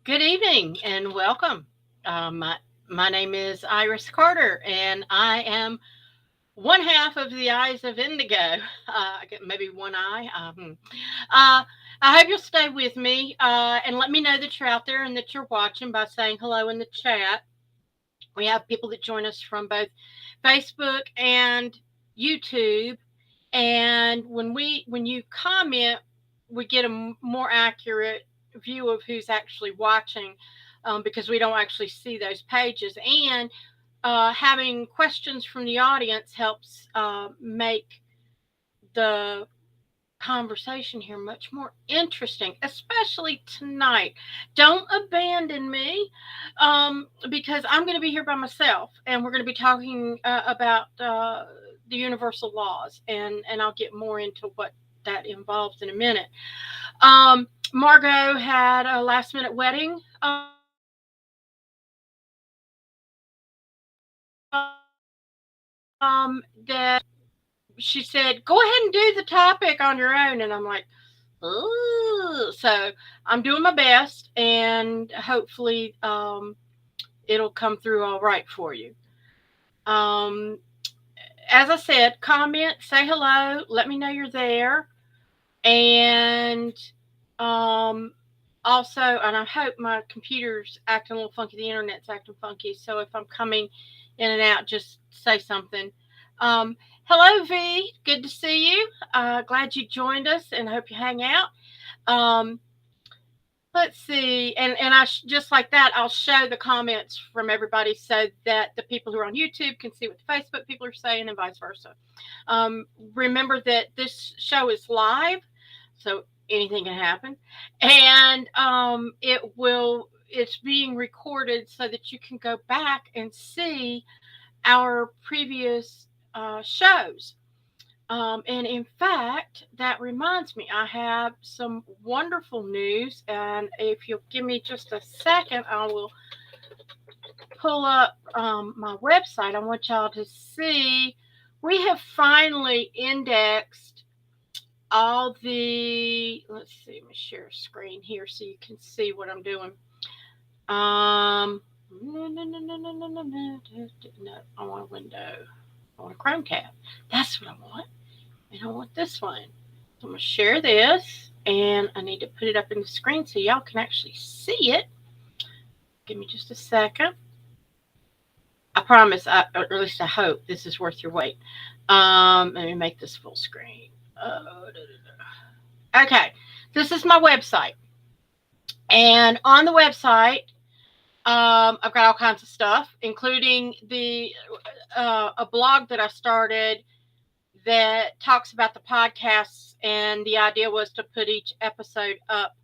Good evening and welcome. My name is Iris Carter, and I am one half of the Eyes of Indigo. Maybe one eye. I hope you'll stay with me and let me know that you're out there and that you're watching by saying hello in the chat. We have people that join us from both Facebook and YouTube, and when you comment, we get a more accurate view of who's actually watching, because we don't actually see those pages. And having questions from the audience helps make the conversation here much more interesting, especially tonight. Don't abandon me, because I'm going to be here by myself, and we're going to be talking about the universal laws, and I'll get more into what that involves in a minute. Margot had a last minute wedding that she said, go ahead and do the topic on your own. And I'm like, ooh. So I'm doing my best, and hopefully it'll come through all right for you. Um, as I said, comment, say hello, let me know you're there. And um, also, and I hope my computer's acting a little funky, the internet's acting funky. So if I'm coming in and out, just say something. Hello, V. Good to see you. Glad you joined us, and hope you hang out. Um, let's see, and just like that, I'll show the comments from everybody so that the people who are on YouTube can see what the Facebook people are saying, and vice versa. Um, Remember that this show is live, so anything can happen, and it's being recorded so that you can go back and see our previous shows. And in fact, that reminds me, I have some wonderful news. And if you'll give me just a second, I will pull up my website. I want y'all to see. We have finally indexed all the. Let's see, let me share a screen here so you can see what I'm doing. No, no, no, no, no, no, no, no, no. I want a window. I want a Chrome tab. That's what I want. And I want this one. So I'm going to share this, and I need to put it up in the screen so y'all can actually see it. Give me just a second. I promise, or at least I hope, this is worth your wait. Let me make this full screen. Okay, this is my website. And on the website, I've got all kinds of stuff, including a blog that I started that talks about the podcasts, and the idea was to put each episode up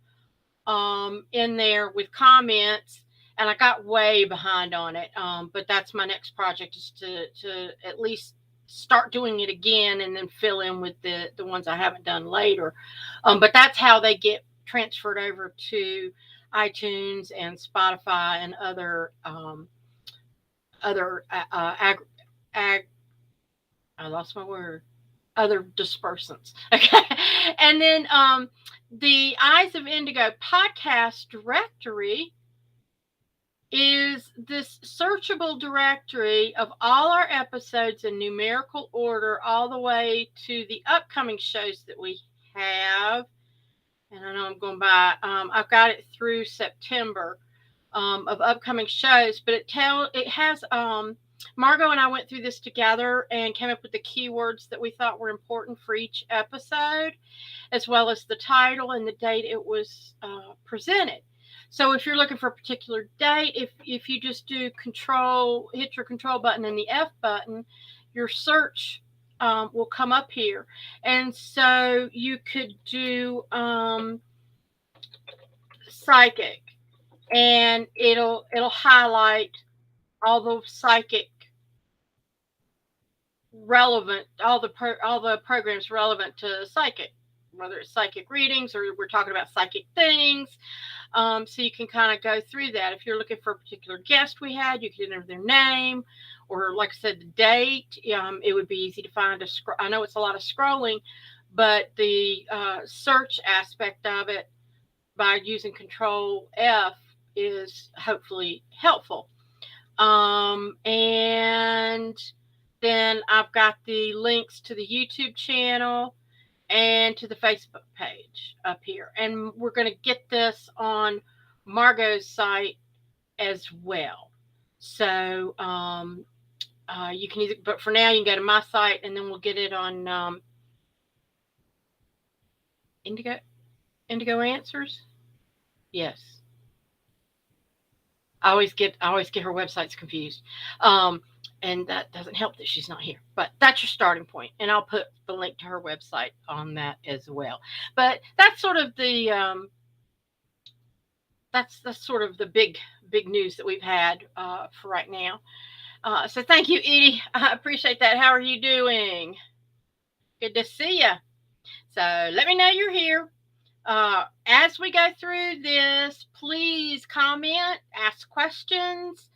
in there with comments. And I got way behind on it, but that's my next project, is to at least start doing it again and then fill in with the ones I haven't done later. But that's how they get transferred over to iTunes and Spotify and other I lost my word, other dispersants. Okay. And then the Eyes of Indigo podcast directory is this searchable directory of all our episodes in numerical order, all the way to the upcoming shows that we have. And I know I'm going by, I've got it through September of upcoming shows, but it has Margot and I went through this together and came up with the keywords that we thought were important for each episode, as well as the title and the date it was presented. So if you're looking for a particular date, if you just hit your control button and the F button, your search will come up here. And so you could do psychic, and it'll highlight all the psychic relevant, all the programs relevant to psychic, whether it's psychic readings or we're talking about psychic things. So you can kind of go through that. If you're looking for a particular guest we had, you can enter their name, or like I said, the date. It would be easy to find. I know it's a lot of scrolling, but the search aspect of it, by using Control F, is hopefully helpful. And then I've got the links to the YouTube channel and to the Facebook page up here. And we're going to get this on Margot's site as well. So you can either, but for now, you can go to my site and then we'll get it on Indigo Answers. Yes. I always get her websites confused. And that doesn't help that she's not here. But that's your starting point, and I'll put the link to her website on that as well. But that's sort of the that's sort of the big news that we've had for right now. So thank you, Edie. I appreciate that. How are you doing? Good to see you. So let me know you're here. As we go through this, please comment, ask questions.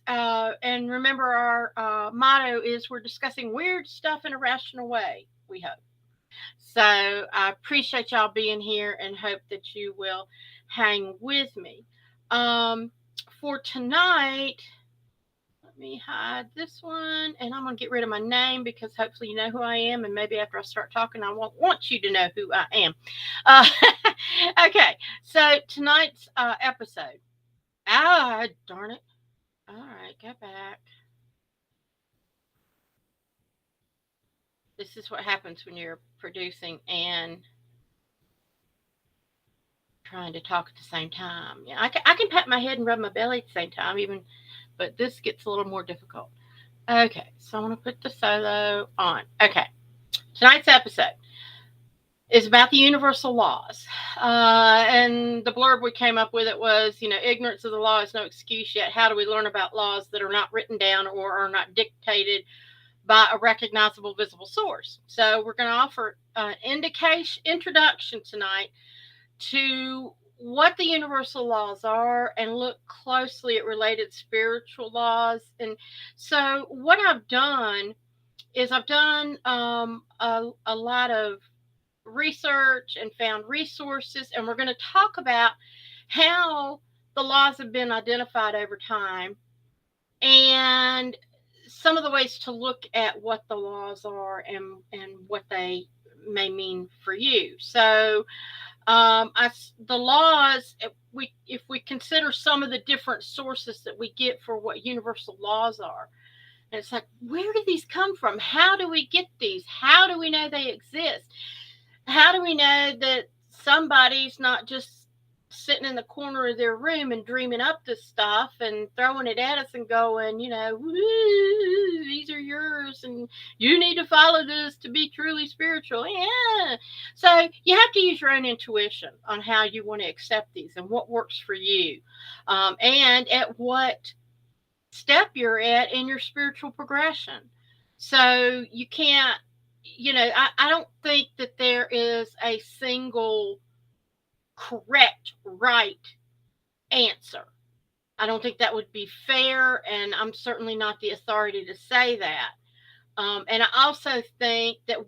And remember, our motto is we're discussing weird stuff in a rational way, we hope. So I appreciate y'all being here and hope that you will hang with me. For tonight, let me hide this one, and I'm going to get rid of my name because hopefully you know who I am, and maybe after I start talking, I won't want you to know who I am. Okay, so tonight's episode. Ah, darn it. All right, go back. This is what happens when you're producing and trying to talk at the same time. Yeah, I can pat my head and rub my belly at the same time, even, but this gets a little more difficult. Okay, so I'm going to put the solo on. Okay, tonight's episode is about the universal laws. And the blurb we came up with it was, ignorance of the law is no excuse yet. How do we learn about laws that are not written down or are not dictated by a recognizable visible source? So we're going to offer an introduction tonight to what the universal laws are and look closely at related spiritual laws. And so what I've done is I've done a lot of research and found resources, and we're going to talk about how the laws have been identified over time and some of the ways to look at what the laws are and what they may mean for you. So the laws, if we consider some of the different sources that we get for what universal laws are, and it's like, where do these come from? How do we get these? How do we know they exist? How do we know that somebody's not just sitting in the corner of their room and dreaming up this stuff and throwing it at us and going, woo, these are yours and you need to follow this to be truly spiritual? Yeah. So you have to use your own intuition on how you want to accept these and what works for you, and at what step you're at in your spiritual progression. So you can't, I don't think that there is a single correct, right answer. I don't think that would be fair, and I'm certainly not the authority to say that. And I also think that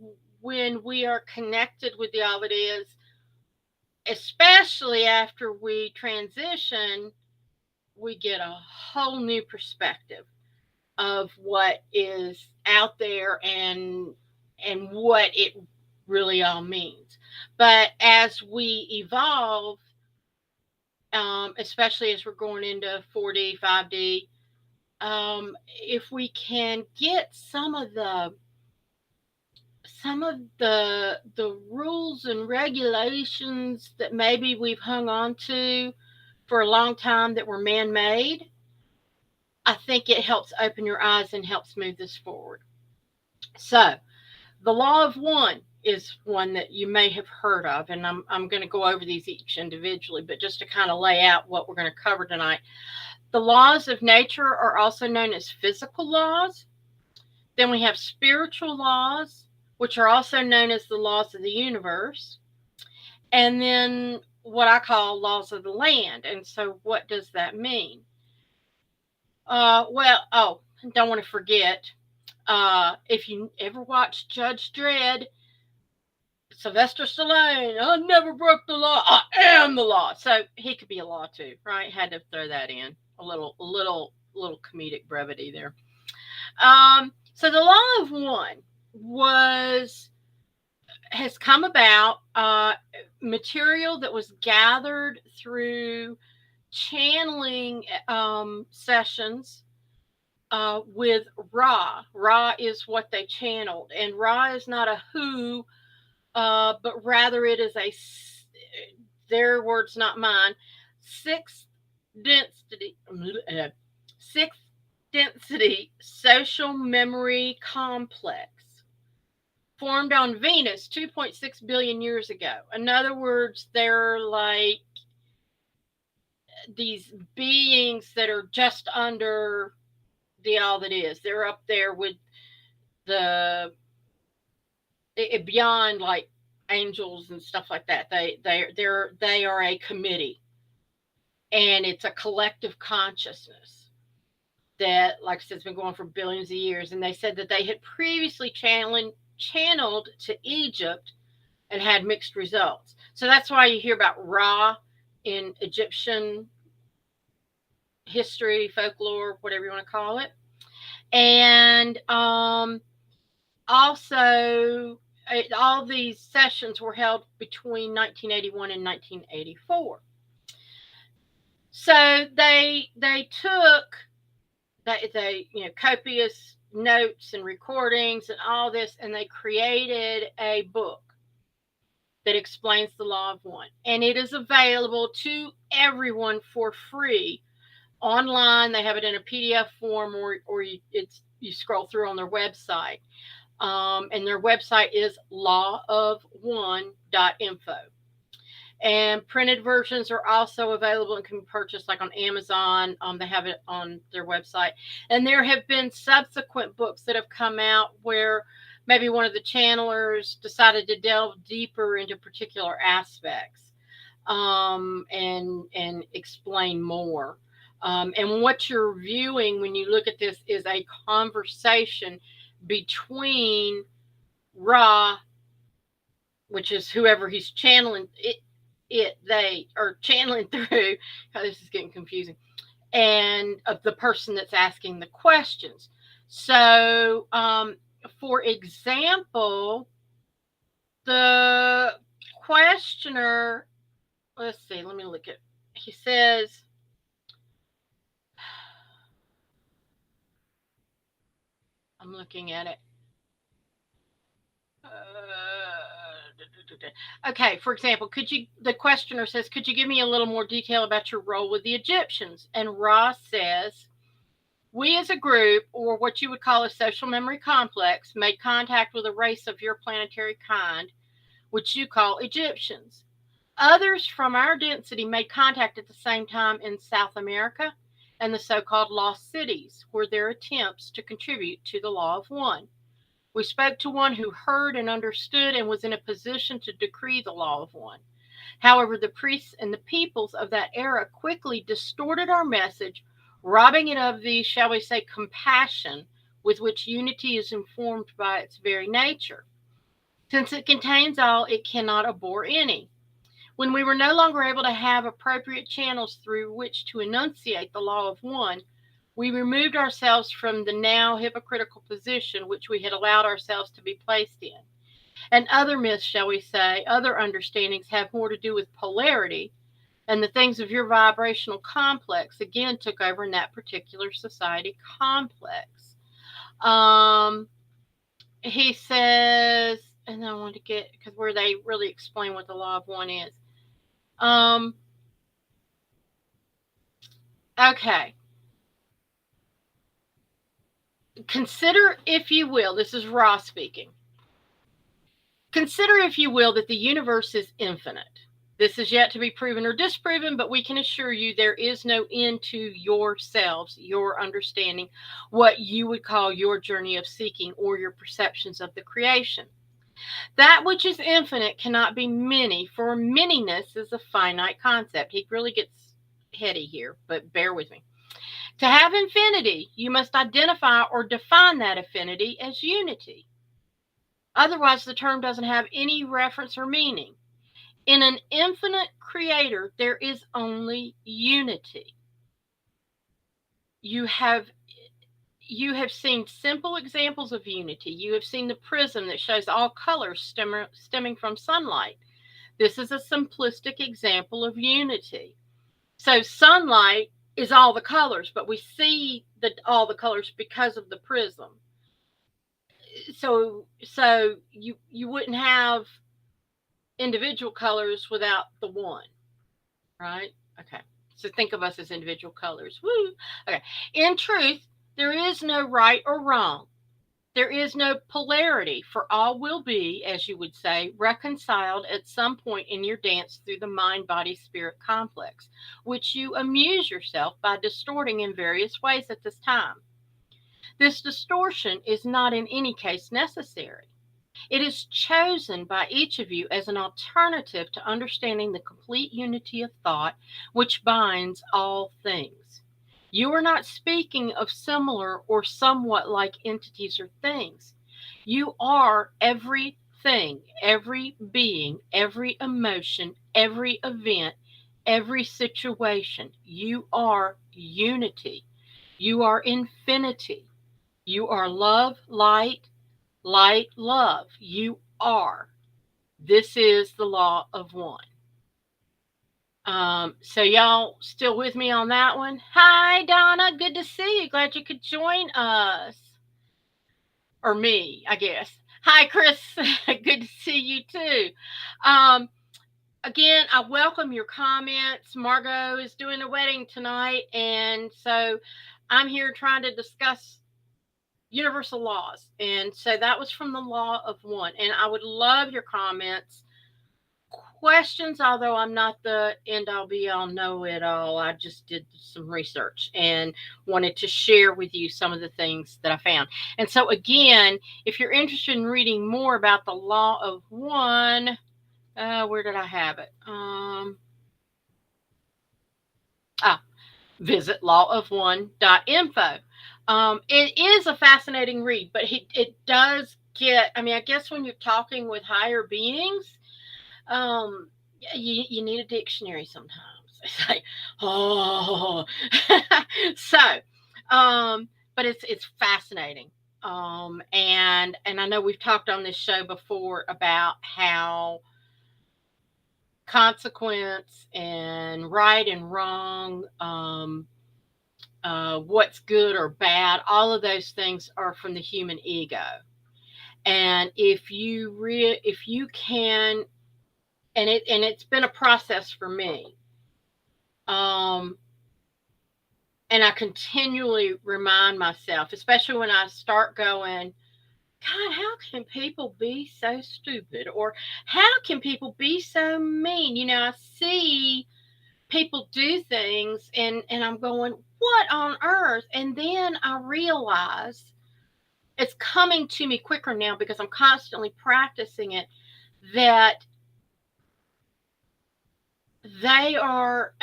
when we are connected with the all that is, especially after we transition, we get a whole new perspective of what is out there and what it really all means. But as we evolve, especially as we're going into 4D, 5D, if we can get some of the rules and regulations that maybe we've hung on to for a long time that were man-made, I think it helps open your eyes and helps move this forward. So the law of one is one that you may have heard of, and I'm going to go over these each individually, but just to kind of lay out what we're going to cover tonight. The laws of nature are also known as physical laws. Then we have spiritual laws, which are also known as the laws of the universe. And then what I call laws of the land. And so what does that mean? Don't want to forget, if you ever watched Judge Dredd, Sylvester Stallone, I never broke the law. I am the law. So he could be a law too, right? Had to throw that in. A little comedic brevity there. So the law of one was has come about, material that was gathered through channeling sessions with Ra. Ra is what they channeled, and Ra is not a who, but rather it is their words, not mine, sixth density, sixth density social memory complex formed on Venus 2.6 billion years ago. In other words, they're like these beings that are just under the all that is. They're up there with the beyond like angels and stuff like that. They are a committee, and it's a collective consciousness that, like I said, has been going for billions of years. And they said that they had previously channeled to Egypt and had mixed results. So that's why you hear about Ra in Egyptian history, folklore, whatever you want to call it. And also, all these sessions were held between 1981 and 1984. So they took they copious notes and recordings and all this, and they created a book that explains the law of one, and it is available to everyone for free online. They have it in a PDF form, or you scroll through on their website, and their website is lawofone.info. And printed versions are also available and can be purchased like on Amazon. They have it on their website. And there have been subsequent books that have come out where maybe one of the channelers decided to delve deeper into particular aspects, and explain more. And what you're viewing when you look at this is a conversation between Ra, which is whoever he's channeling they are channeling through. Oh, this is getting confusing. And of the person that's asking the questions. So, for example, the questioner, let's see, let me look at, he says, I'm looking at it. Okay, for example, the questioner says, could you give me a little more detail about your role with the Egyptians? And Ross says, we as a group, or what you would call a social memory complex, made contact with a race of your planetary kind, which you call Egyptians. Others from our density made contact at the same time in South America and the so-called lost cities, were their attempts to contribute to the law of one. We spoke to one who heard and understood and was in a position to decree the law of one. However, the priests and the peoples of that era quickly distorted our message, robbing it of the, shall we say, compassion with which unity is informed by its very nature. Since it contains all, it cannot abhor any. When we were no longer able to have appropriate channels through which to enunciate the law of one, we removed ourselves from the now hypocritical position which we had allowed ourselves to be placed in. And other myths, shall we say, other understandings have more to do with polarity, and the things of your vibrational complex again took over in that particular society complex. He says, and I want to get, because where they really explain what the law of one is. Okay. Consider, if you will, this is Ross speaking. Consider, if you will, that the universe is infinite. This is yet to be proven or disproven, but we can assure you there is no end to yourselves, your understanding, what you would call your journey of seeking, or your perceptions of the creation. That which is infinite cannot be many, for manyness is a finite concept. He really gets heady here, but bear with me. To have infinity, you must identify or define that affinity as unity. Otherwise, the term doesn't have any reference or meaning. In an infinite creator, there is only unity. You have seen simple examples of unity. You have seen the prism that shows all colors stemming from sunlight. This is a simplistic example of unity. So sunlight is all the colors, but we see all the colors because of the prism. So you wouldn't have individual colors without the one, right? Okay. So think of us as individual colors. Woo. Okay. In truth, there is no right or wrong. There is no polarity, for all will be, as you would say, reconciled at some point in your dance through the mind body spirit complex, which you amuse yourself by distorting in various ways at this time. This distortion is not in any case necessary. It is chosen by each of you as an alternative to understanding the complete unity of thought which binds all things. You are not speaking of similar or somewhat like entities or things. You are everything, every being, every emotion, every event, every situation. You are unity. You are infinity. You are love, light, light, love. You are. This is the law of one. So y'all still with me on that one? Hi, Donna. Good to see you. Glad you could join us. Or me, I guess. Hi, Chris. Good to see you too. Um, Again, I welcome your comments. Margot is doing a wedding tonight, and so I'm here trying to discuss universal laws. And so that was from the law of one. And I would love your comments, questions, although I'm not the end all be all know it all. I just did some research and wanted to share with you some of the things that I found. And so, again, if you're interested in reading more about the law of one, where did I have it? Visit lawofone.info. It is a fascinating read, but it does get, I mean, I guess when you're talking with higher beings, you need a dictionary sometimes. It's like, oh, so, but it's fascinating. And I know we've talked on this show before about how consequence and right and wrong, what's good or bad, all of those things are from the human ego. And if you can, and it's been a process for me, and I continually remind myself, especially when I start going, God, how can people be so stupid? Or how can people be so mean? I see people do things, and I'm going, what on earth? And then I realize it's coming to me quicker now because I'm constantly practicing it, that they are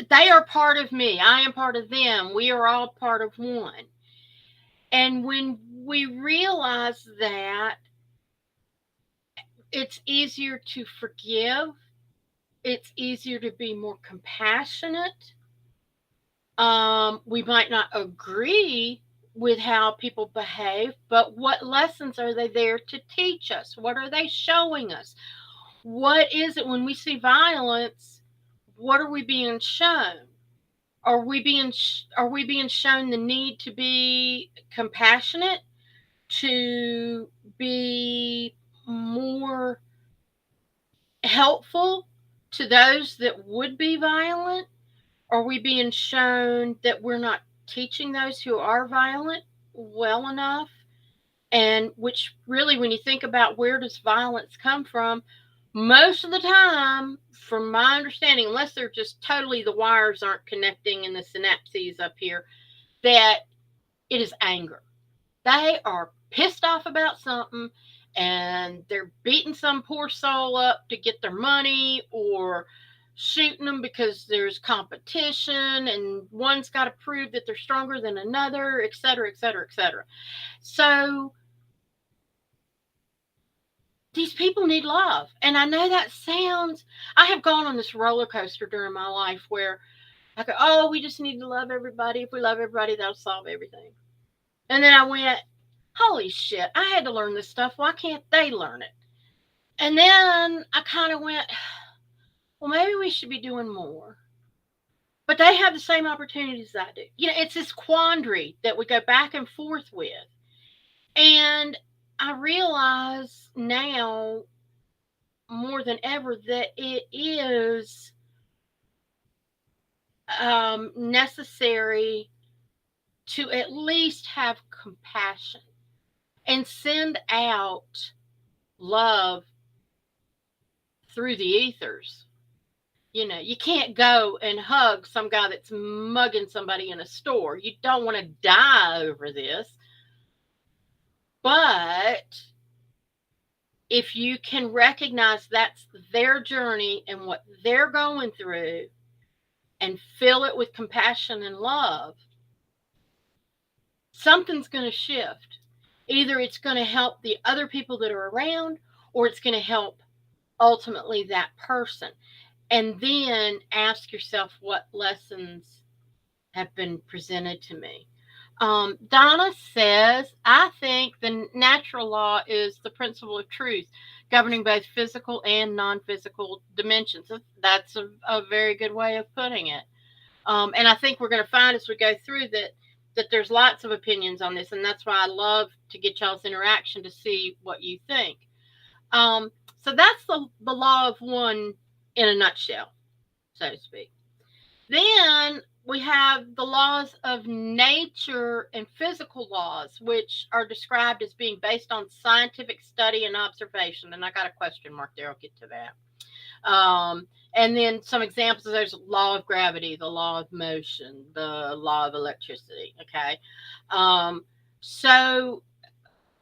they are part of me. I am part of them. We are all part of one. And when we realize that, it's easier to forgive. It's easier to be more compassionate. We might not agree with how people behave, but what lessons are they there to teach us? What are they showing us? What is it when we see violence? What are we being shown? Are we being shown the need to be compassionate, to be more helpful to those that would be violent? Are we being shown that we're not teaching those who are violent well enough? And which really, when you think about where does violence come from, most of the time, from my understanding, unless they're just totally the wires aren't connecting in the synapses up here, that it is anger. They are pissed off about something and they're beating some poor soul up to get their money, or shooting them because there's competition and one's got to prove that they're stronger than another, et cetera, et cetera, et cetera. So these people need love. And I know that sounds, I have gone on this roller coaster during my life where I go, oh, we just need to love everybody. If we love everybody, that'll solve everything. And then I went, holy shit, I had to learn this stuff. Why can't they learn it? And then I kind of went, well, maybe we should be doing more. But they have the same opportunities I do. It's this quandary that we go back and forth with. And I realize now more than ever that it is necessary to at least have compassion and send out love through the ethers. You can't go and hug some guy that's mugging somebody in a store. You don't want to die over this. But if you can recognize that's their journey and what they're going through and fill it with compassion and love, something's going to shift. Either it's going to help the other people that are around, or it's going to help ultimately that person. And then ask yourself, what lessons have been presented to me? Donna says, I think the natural law is the principle of truth governing both physical and non-physical dimensions. That's a very good way of putting it. And I think we're going to find as we go through that there's lots of opinions on this, and that's why I love to get y'all's interaction to see what you think. So that's the law of one in a nutshell, so to speak. Then we have the laws of nature and physical laws, which are described as being based on scientific study and observation. And I got a question mark there. I'll get to that. And then some examples. There's law of gravity, the law of motion, the law of electricity. Okay. So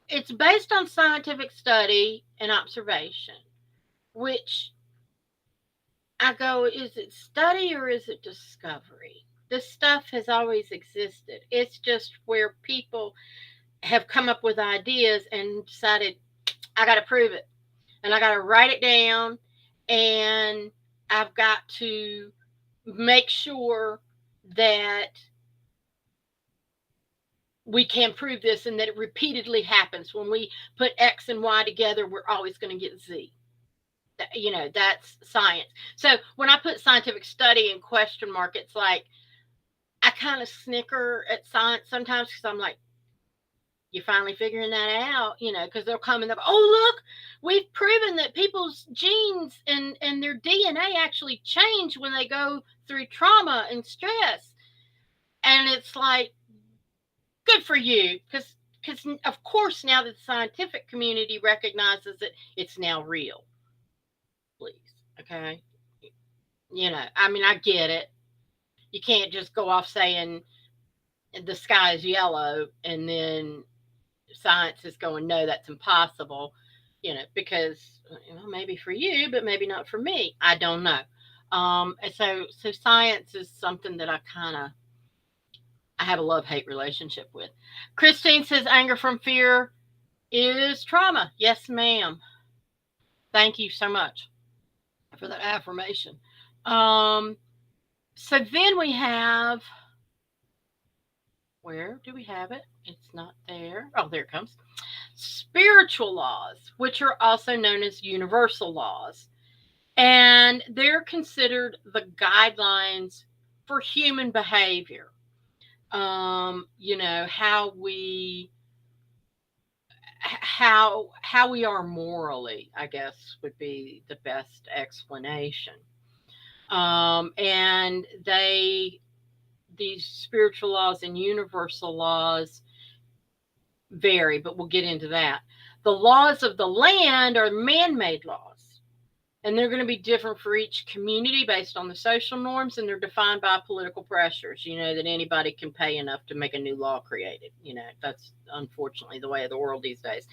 it's based on scientific study and observation, which I go, is it study or is it discovery? This stuff has always existed. It's just where people have come up with ideas and decided, I got to prove it. And I got to write it down. And I've got to make sure that we can prove this and that it repeatedly happens. When we put X and Y together, we're always going to get Z. That's science. So when I put scientific study in question mark, it's like I kind of snicker at science sometimes because I'm like, you're finally figuring that out, because they'll come and they'll go, oh, look, we've proven that people's genes and their DNA actually change when they go through trauma and stress. And it's like, good for you, because of course now that the scientific community recognizes it, it's now real. Please, okay? I get it. You can't just go off saying the sky is yellow and then science is going, no, that's impossible, because maybe for you, but maybe not for me. I don't know. And so science is something that I have a love-hate relationship with. Christine says anger from fear is trauma. Yes, ma'am. Thank you so much for that affirmation. So then we have, where do we have it? It's not there. Oh, there it comes. Spiritual laws, which are also known as universal laws. And they're considered the guidelines for human behavior. How we are morally, I guess, would be the best explanation. And these spiritual laws and universal laws vary, but we'll get into that. The laws of the land are man-made laws, and they're going to be different for each community based on the social norms, and they're defined by political pressures, that anybody can pay enough to make a new law created. That's unfortunately the way of the world these days.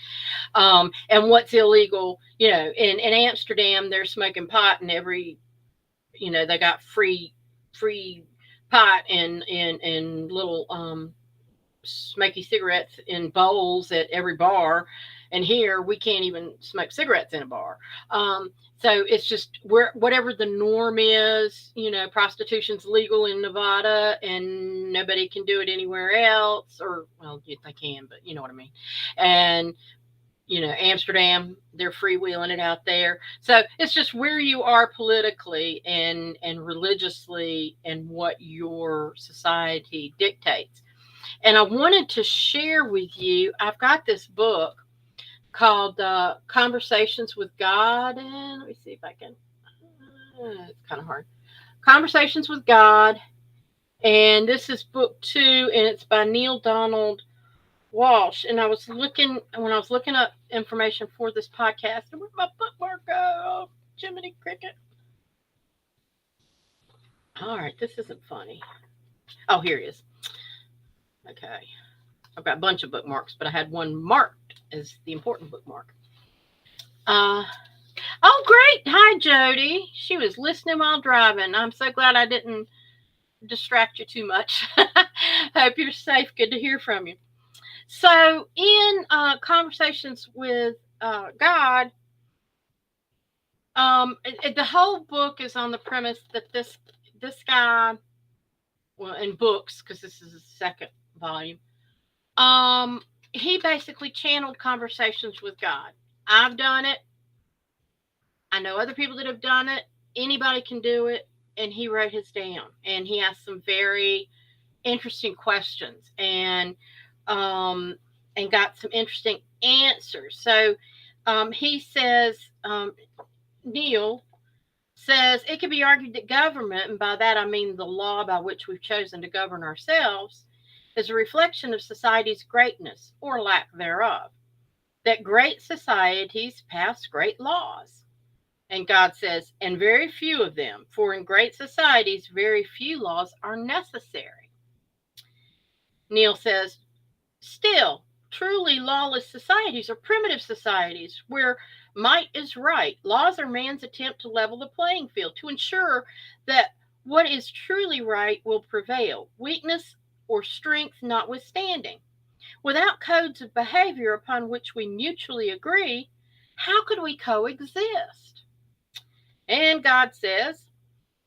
And what's illegal, in Amsterdam, they're smoking pot, and they got free pot and little smoky cigarettes in bowls at every bar. And here we can't even smoke cigarettes in a bar. So it's just where whatever the norm is, prostitution's legal in Nevada and nobody can do it anywhere else, or well, they can, but you know what I mean. And Amsterdam, they're freewheeling it out there. So it's just where you are politically and religiously and what your society dictates. And I wanted to share with you, I've got this book called Conversations with God. And let me see if I can, it's kind of hard. Conversations with God. And this is book 2, and it's by Neale Donald Walsch. And when I was looking up information for this podcast, where'd my bookmark go? Oh, Jiminy Cricket. All right, this isn't funny. Oh, here it is. Okay. I've got a bunch of bookmarks, but I had one marked as the important bookmark. Oh, great. Hi, Jody. She was listening while driving. I'm so glad I didn't distract you too much. Hope you're safe. Good to hear from you. So, in Conversations with God, the whole book is on the premise that this guy, well, in books, because this is the second volume, he basically channeled conversations with God. I've done it. I know other people that have done it. Anybody can do it. And he wrote his down. And he asked some very interesting questions and got some interesting answers. So he says, Neale says, it can be argued that government, and by that I mean the law by which we've chosen to govern ourselves, is a reflection of society's greatness or lack thereof. That great societies pass great laws. And God says, and very few of them, for in great societies, very few laws are necessary. Neale says, still, truly lawless societies are primitive societies where might is right. Laws are man's attempt to level the playing field, to ensure that what is truly right will prevail, weakness or strength notwithstanding. Without codes of behavior upon which we mutually agree, how could we coexist? And God says,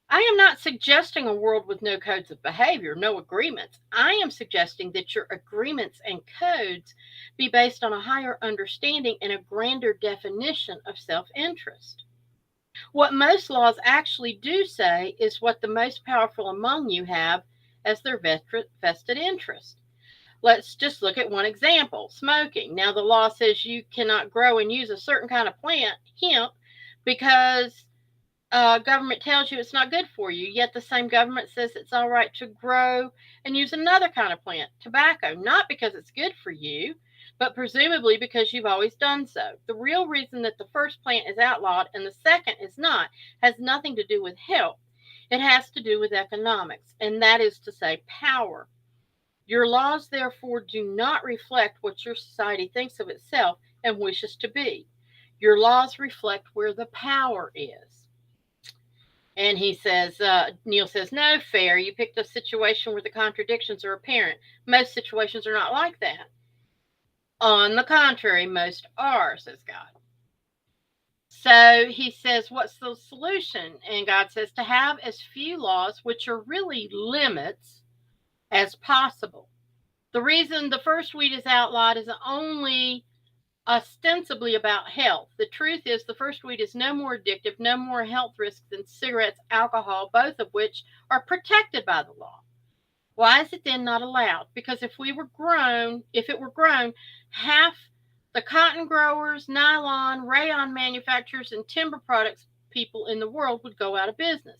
I am not suggesting a world with no codes of behavior, no agreements. I am suggesting that your agreements and codes be based on a higher understanding and a grander definition of self-interest. What most laws actually do say is what the most powerful among you have as their vested interest. Let's just look at one example, smoking. Now, the law says you cannot grow and use a certain kind of plant, hemp, because government tells you it's not good for you, yet the same government says it's all right to grow and use another kind of plant, tobacco, not because it's good for you, but presumably because you've always done so. The real reason that the first plant is outlawed and the second is not has nothing to do with health. It has to do with economics, and that is to say power. Your laws, therefore, do not reflect what your society thinks of itself and wishes to be. Your laws reflect where the power is. And he says, Neale says, no, fair. You picked a situation where the contradictions are apparent. Most situations are not like that. On the contrary, most are, says God. So he says, what's the solution? And God says, to have as few laws, which are really limits, as possible. The reason the first weed is outlawed is only ostensibly about health. The truth is the first weed is no more addictive, no more health risk than cigarettes, alcohol, both of which are protected by the law. Why is it then not allowed? Because if it were grown, half the cotton growers, nylon, rayon manufacturers, and timber products people in the world would go out of business.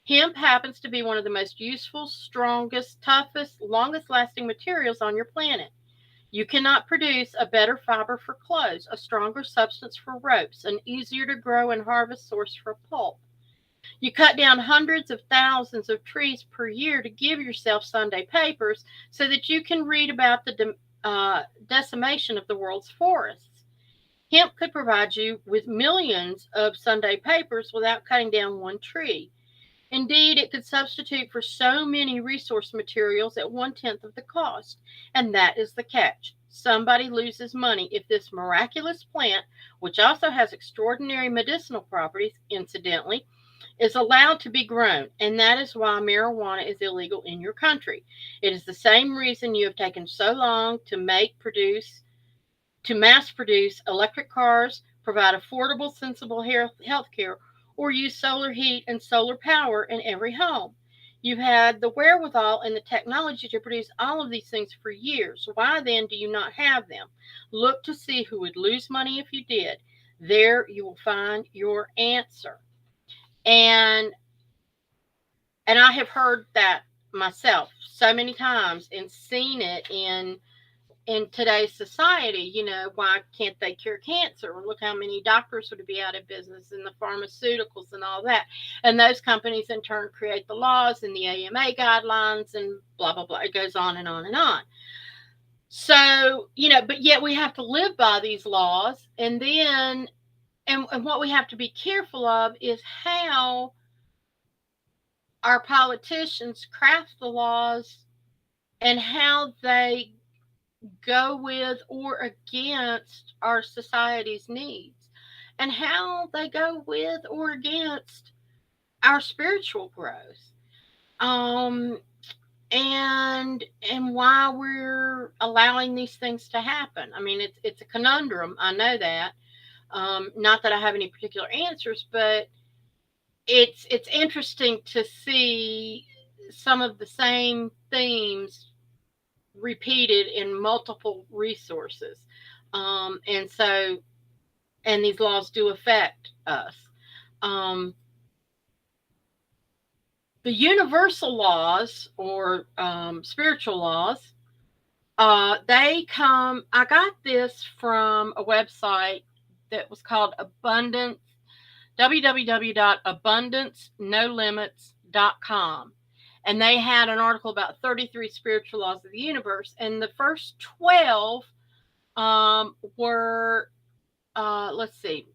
Hemp happens to be one of the most useful, strongest, toughest, longest lasting materials on your planet. You cannot produce a better fiber for clothes, a stronger substance for ropes, an easier to grow and harvest source for pulp. You cut down hundreds of thousands of trees per year to give yourself Sunday papers so that you can read about the decimation of the world's forests. Hemp could provide you with millions of Sunday papers without cutting down one tree. Indeed, it could substitute for so many resource materials at 1/10 of the cost. And that is the catch. somebody loses money if this miraculous plant, which also has extraordinary medicinal properties, incidentally, is allowed to be grown, and that is why marijuana is illegal in your country. It is the same reason you have taken so long to mass produce electric cars, provide affordable, sensible health care, or use solar heat and solar power in every home. You've had the wherewithal and the technology to produce all of these things for years. Why then do you not have them? Look to see who would lose money if you did. There you will find your answer. And and I have heard that myself so many times and seen it in today's society. Why can't they cure cancer? Look how many doctors would be out of business, and the pharmaceuticals and all that. And those companies in turn create the laws and the AMA guidelines and blah, blah, blah. It goes on and on and on. So, but yet we have to live by these laws. And what we have to be careful of is how our politicians craft the laws and how they go with or against our society's needs, and how they go with or against our spiritual growth, um and why we're allowing these things to happen. I mean, it's a conundrum, I know that. Not that I have any particular answers, but it's interesting to see some of the same themes repeated in multiple resources. And so, and these laws do affect us. Um, the universal laws, or spiritual laws, I got this from a website that was called Abundance, www.abundancenolimits.com. And they had an article about 33 spiritual laws of the universe. And the first 12 were, let's see,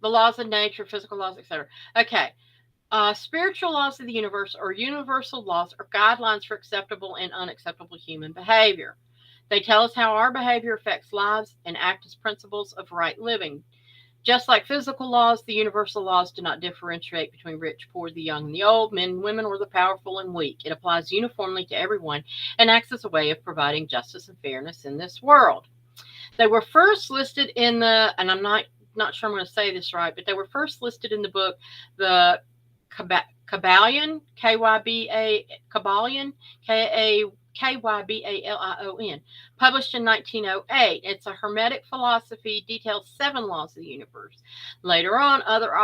the laws of nature, physical laws, etc. Okay. Spiritual laws of the universe, or universal laws, are guidelines for acceptable and unacceptable human behavior. They tell us how our behavior affects lives and act as principles of right living. Just like physical laws, the universal laws do not differentiate between rich, poor, the young, and the old, men, women, or the powerful and weak. It applies uniformly to everyone and acts as a way of providing justice and fairness in this world. They were first listed in and I'm not sure I'm going to say this right, but they were first listed in the book, The Kybalion, Kybalion, Kybalion, published in 1908. It's a Hermetic philosophy, details 7 laws of the universe. Later on, other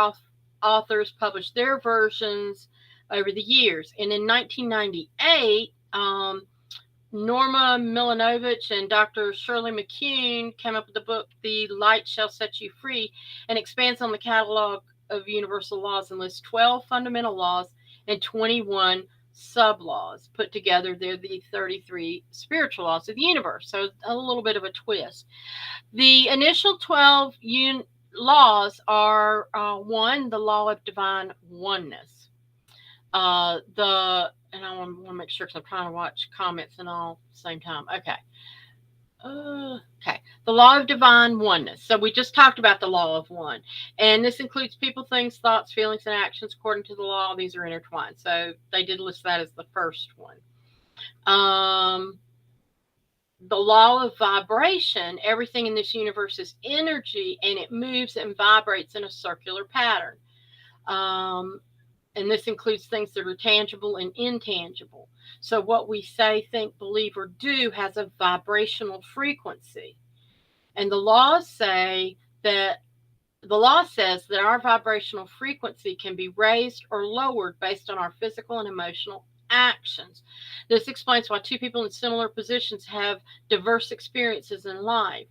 authors published their versions over the years. And in 1998, Norma Milanovich and Dr. Shirley McCune came up with the book, The Light Shall Set You Free, and expands on the catalog of universal laws and lists 12 fundamental laws and 21 sub-laws. Put together, they're the 33 spiritual laws of the universe. So a little bit of a twist. The initial 12 laws are 1, the law of divine oneness. And I want to make sure, because I'm trying to watch comments and all at the same time. Okay. Okay. The law of divine oneness. So we just talked about the law of one. And this includes people, things, thoughts, feelings, and actions according to the law. These are intertwined. So they did list that as the first one. The law of vibration. Everything in this universe is energy, and it moves and vibrates in a circular pattern. And this includes things that are tangible and intangible. So what we say, think, believe, or do has a vibrational frequency. And the law says that our vibrational frequency can be raised or lowered based on our physical and emotional actions. This explains why two people in similar positions have diverse experiences in life.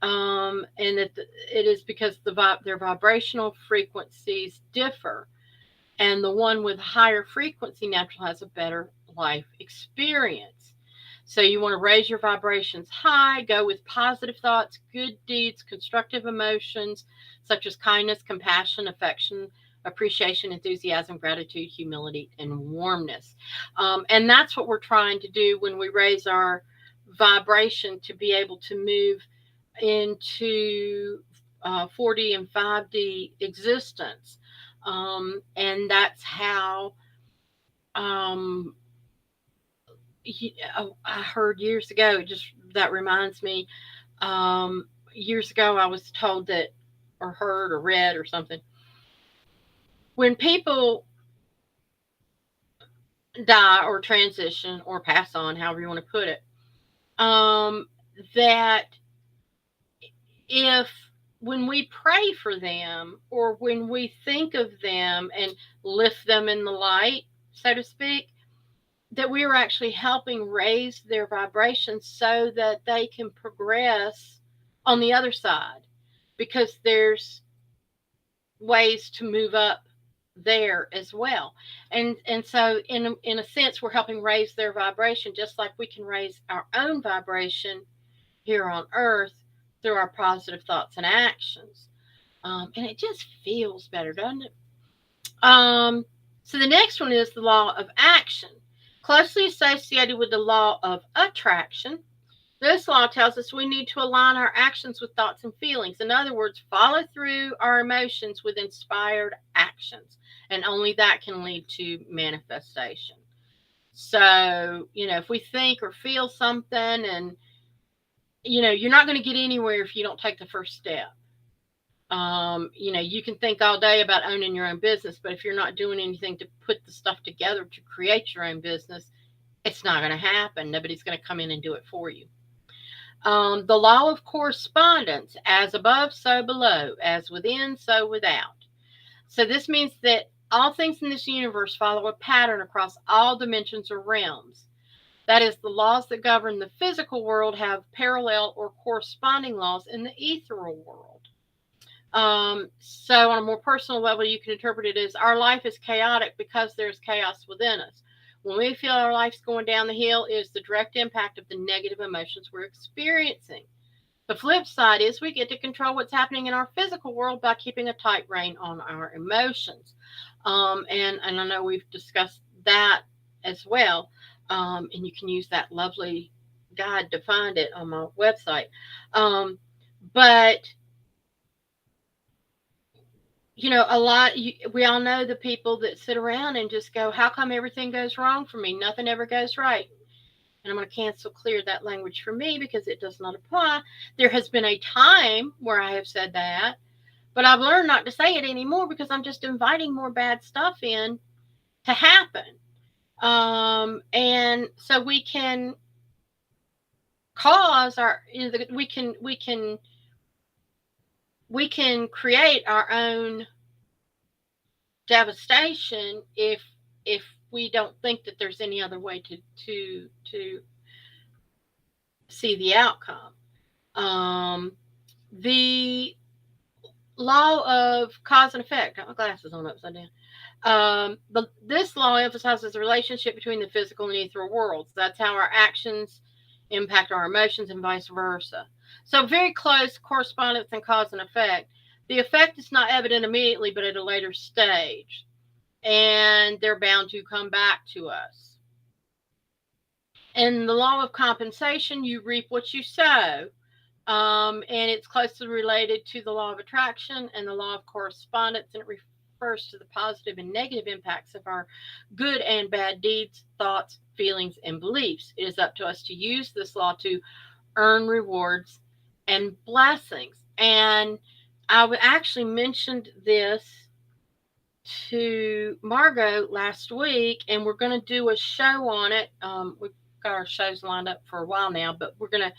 And that it is because their vibrational frequencies differ. And the one with higher frequency naturally has a better life experience. So you want to raise your vibrations high, go with positive thoughts, good deeds, constructive emotions, such as kindness, compassion, affection, appreciation, enthusiasm, gratitude, humility, and warmness. And that's what we're trying to do when we raise our vibration to be able to move into 4D and 5D existence. And that's how um, I heard years ago, that reminds me, years ago I was told that, or heard, or read, or something. When people die or transition or pass on, however you want to put it, that if when we pray for them or when we think of them and lift them in the light, so to speak, that we are actually helping raise their vibrations so that they can progress on the other side, because there's ways to move up there as well. And so in a sense, we're helping raise their vibration just like we can raise our own vibration here on earth through our positive thoughts and actions. And it just feels better, doesn't it? So the next one is the law of action, closely associated with the law of attraction. This law tells us we need to align our actions with thoughts and feelings. In other words, follow through our emotions with inspired actions. And only that can lead to manifestation. So, if we think or feel something, and, you're not going to get anywhere if you don't take the first step. You can think all day about owning your own business, but if you're not doing anything to put the stuff together to create your own business, it's not going to happen. Nobody's going to come in and do it for you. The law of correspondence, as above, so below, as within, so without. So this means that all things in this universe follow a pattern across all dimensions or realms. That is, the laws that govern the physical world have parallel or corresponding laws in the ethereal world. So on a more personal level, you can interpret it as our life is chaotic because there's chaos within us. When we feel our life's going down the hill, it is the direct impact of the negative emotions we're experiencing. The flip side is we get to control what's happening in our physical world by keeping a tight rein on our emotions. And I know we've discussed that as well. And you can use that lovely guide to find it on my website. But we all know the people that sit around and just go, how come everything goes wrong for me? Nothing ever goes right. And I'm going to clear that language for me because it does not apply. There has been a time where I have said that, but I've learned not to say it anymore because I'm just inviting more bad stuff in to happen. And so we can cause we can create our own devastation if we don't think that there's any other way to see the outcome. The law of cause and effect. Got my glasses on upside down. This law emphasizes the relationship between the physical and ethereal worlds. That's how our actions impact our emotions and vice versa. So very close correspondence and cause and effect. The effect is not evident immediately, but at a later stage. And they're bound to come back to us. In the law of compensation, you reap what you sow. And it's closely related to the law of attraction and the law of correspondence, and it refers to the positive and negative impacts of our good and bad deeds, thoughts, feelings, and beliefs. It is up to us to use this law to earn rewards and blessings. And I actually mentioned this to Margot last week, and we're going to do a show on it. We've got our shows lined up for a while now, but we're going to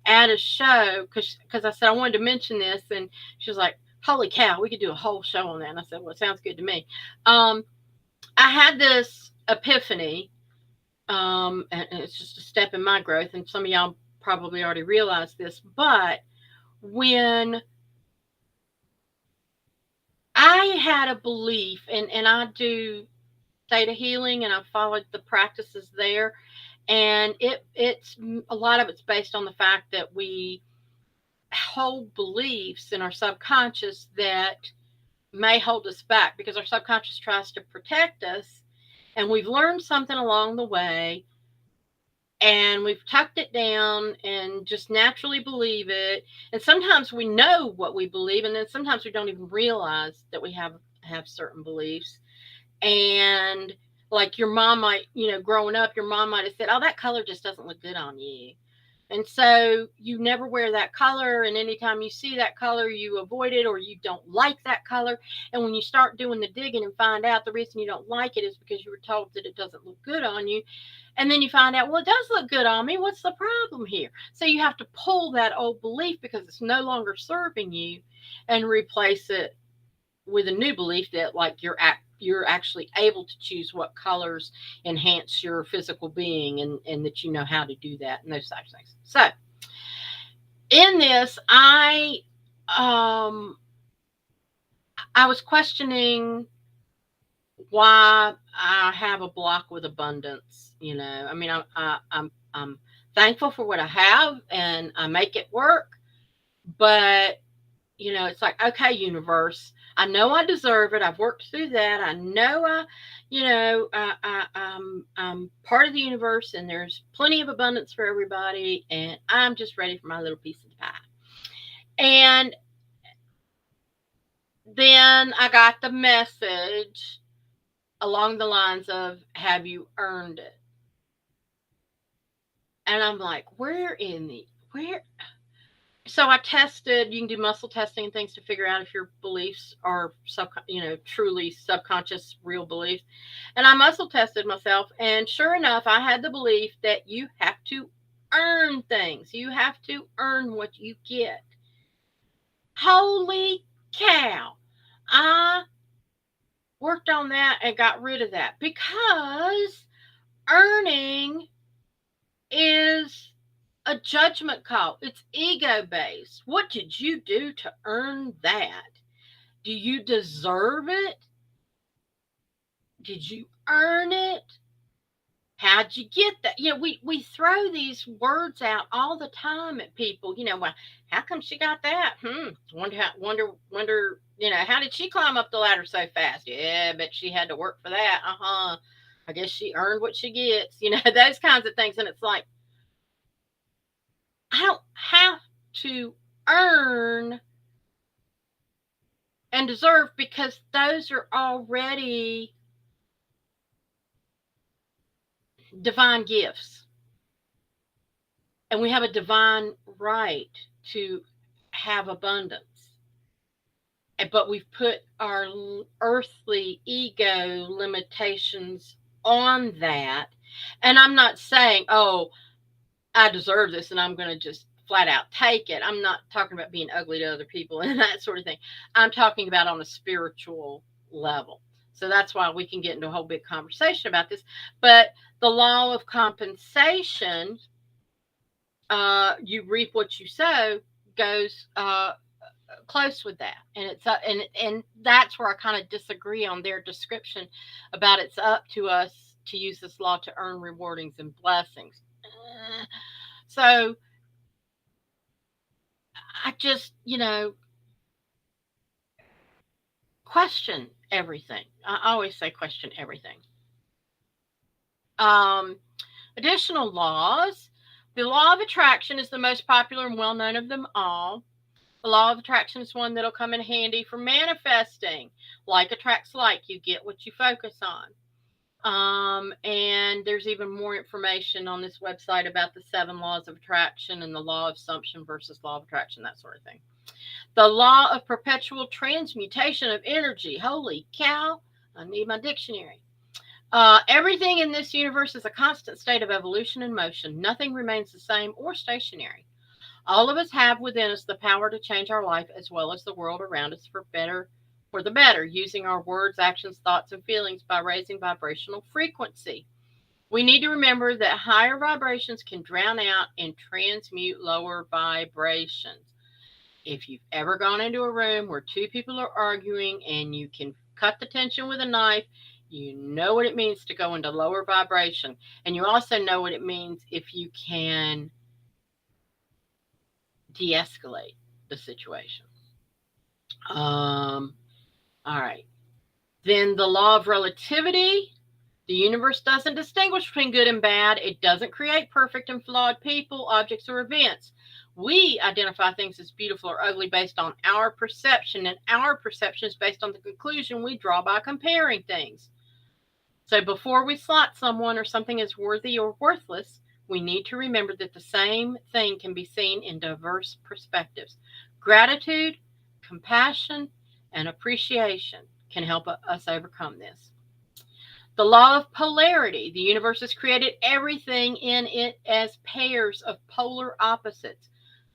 add a show because I said I wanted to mention this, and she was like, holy cow, we could do a whole show on that. And I said, well, it sounds good to me. I had this epiphany, and it's just a step in my growth, and some of y'all probably already realized this, but when I had a belief, and I do theta healing, and I followed the practices there, and it's a lot of it's based on the fact that we hold beliefs in our subconscious that may hold us back because our subconscious tries to protect us, and we've learned something along the way and we've tucked it down and just naturally believe it. And sometimes we know what we believe, and then sometimes we don't even realize that we have certain beliefs. And like your mom might, growing up, your mom might have said, "Oh, that color just doesn't look good on you." And so you never wear that color. And anytime you see that color, you avoid it or you don't like that color. And when you start doing the digging and find out the reason you don't like it is because you were told that it doesn't look good on you. And then you find out, well, it does look good on me. What's the problem here? So you have to pull that old belief because it's no longer serving you and replace it with a new belief that like you're actually able to choose what colors enhance your physical being, and that you know how to do that and those types of things. So in this, um I was questioning why I have a block with abundance. I mean, I'm thankful for what I have and I make it work, but it's like, okay, universe, I know I deserve it. I've worked through that. I know I'm part of the universe and there's plenty of abundance for everybody. And I'm just ready for my little piece of the pie. And then I got the message along the lines of, have you earned it? And I'm like, where? So I tested. You can do muscle testing and things to figure out if your beliefs are truly subconscious, real beliefs. And I muscle tested myself, and sure enough, I had the belief that you have to earn things. You have to earn what you get. Holy cow! I worked on that and got rid of that because earning is a judgment call. It's ego based. What did you do to earn that? Do you deserve it? Did you earn it? How'd you get that? We throw these words out all the time at people. Well, how come she got that? Wonder. How did she climb up the ladder so fast? Yeah, but she had to work for that. I guess she earned what she gets. Those kinds of things. And it's like, I don't have to earn and deserve because those are already divine gifts. And we have a divine right to have abundance. But we've put our earthly ego limitations on that. And I'm not saying, oh, I deserve this and I'm going to just flat out take it. I'm not talking about being ugly to other people and that sort of thing. I'm talking about on a spiritual level. So that's why we can get into a whole big conversation about this. But the law of compensation, you reap what you sow, goes close with that. And it's and that's where I kind of disagree on their description about it's up to us to use this law to earn rewardings and blessings. So I just, question everything. I always say question everything. Um, Additional laws. The law of attraction is the most popular and well known of them all. The law of attraction is one that'll come in handy for manifesting. Like attracts like. You get what you focus on. And there's even more information on this website about the 7 laws of attraction and the law of assumption versus law of attraction, that sort of thing. The law of perpetual transmutation of energy. Holy cow, I need my dictionary. Everything in this universe is a constant state of evolution and motion. Nothing remains the same or stationary. All of us have within us the power to change our life as well as the world around us for the better, using our words, actions, thoughts, and feelings by raising vibrational frequency. We need to remember that higher vibrations can drown out and transmute lower vibrations. If you've ever gone into a room where 2 people are arguing and you can cut the tension with a knife, you know what it means to go into lower vibration. And you also know what it means if you can de escalate the situation. All right. Then the law of relativity. The universe doesn't distinguish between good and bad. It doesn't create perfect and flawed people, objects, or events. We identify things as beautiful or ugly based on our perception, and our perception is based on the conclusion we draw by comparing things. So before we slot someone or something as worthy or worthless, we need to remember that the same thing can be seen in diverse perspectives. Gratitude, compassion, and appreciation can help us overcome this. The law of polarity. The universe has created everything in it as pairs of polar opposites.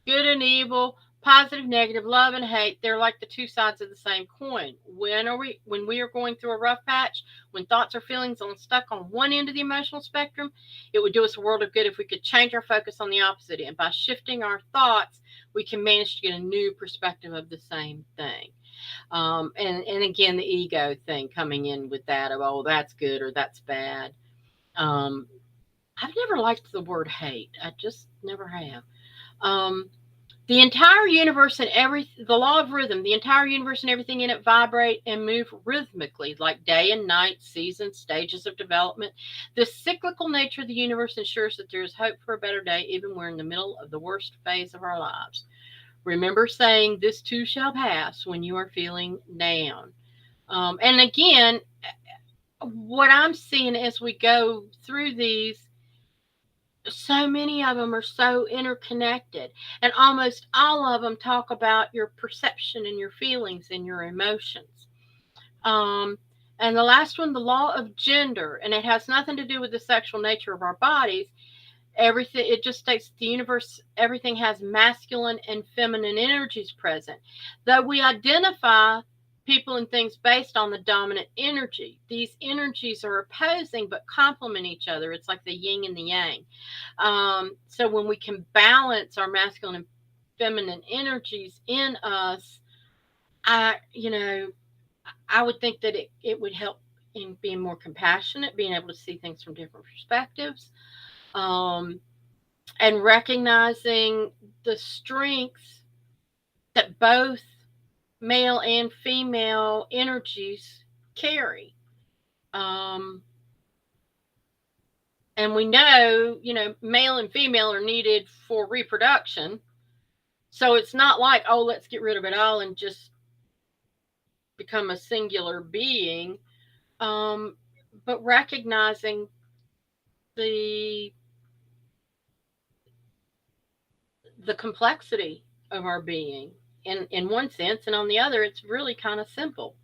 Good and evil, positive, negative, love and hate, they're like the two sides of the same coin. When we are going through a rough patch, when thoughts or feelings are stuck on one end of the emotional spectrum, it would do us a world of good if we could change our focus on the opposite end. By shifting our thoughts, we can manage to get a new perspective of the same thing. And again, the ego thing coming in with that of, oh, that's good or that's bad. Um, I've never liked the word hate. I just never have. Um, the entire universe and the law of rhythm, the entire universe and everything in it vibrate and move rhythmically, like day and night, seasons, stages of development. The cyclical nature of the universe ensures that there is hope for a better day, even when we're in the middle of the worst phase of our lives. Remember saying, this too shall pass, when you are feeling down. And again, what I'm seeing as we go through these, so many of them are so interconnected, and almost all of them talk about your perception and your feelings and your emotions. Um, and the last one, the law of gender, and it has nothing to do with the sexual nature of our bodies. Everything, it just states the universe, everything has masculine and feminine energies present. Though we identify people and things based on the dominant energy, these energies are opposing but complement each other. It's like the yin and the yang. So when we can balance our masculine and feminine energies in us, I you know I would think that it would help in being more compassionate, being able to see things from different perspectives, um, and recognizing the strengths that both male and female energies carry. Um, and we know, male and female are needed for reproduction. So it's not like, oh, let's get rid of it all and just become a singular being. Um, but recognizing the the complexity of our being in one sense, and on the other, it's really kind of simple.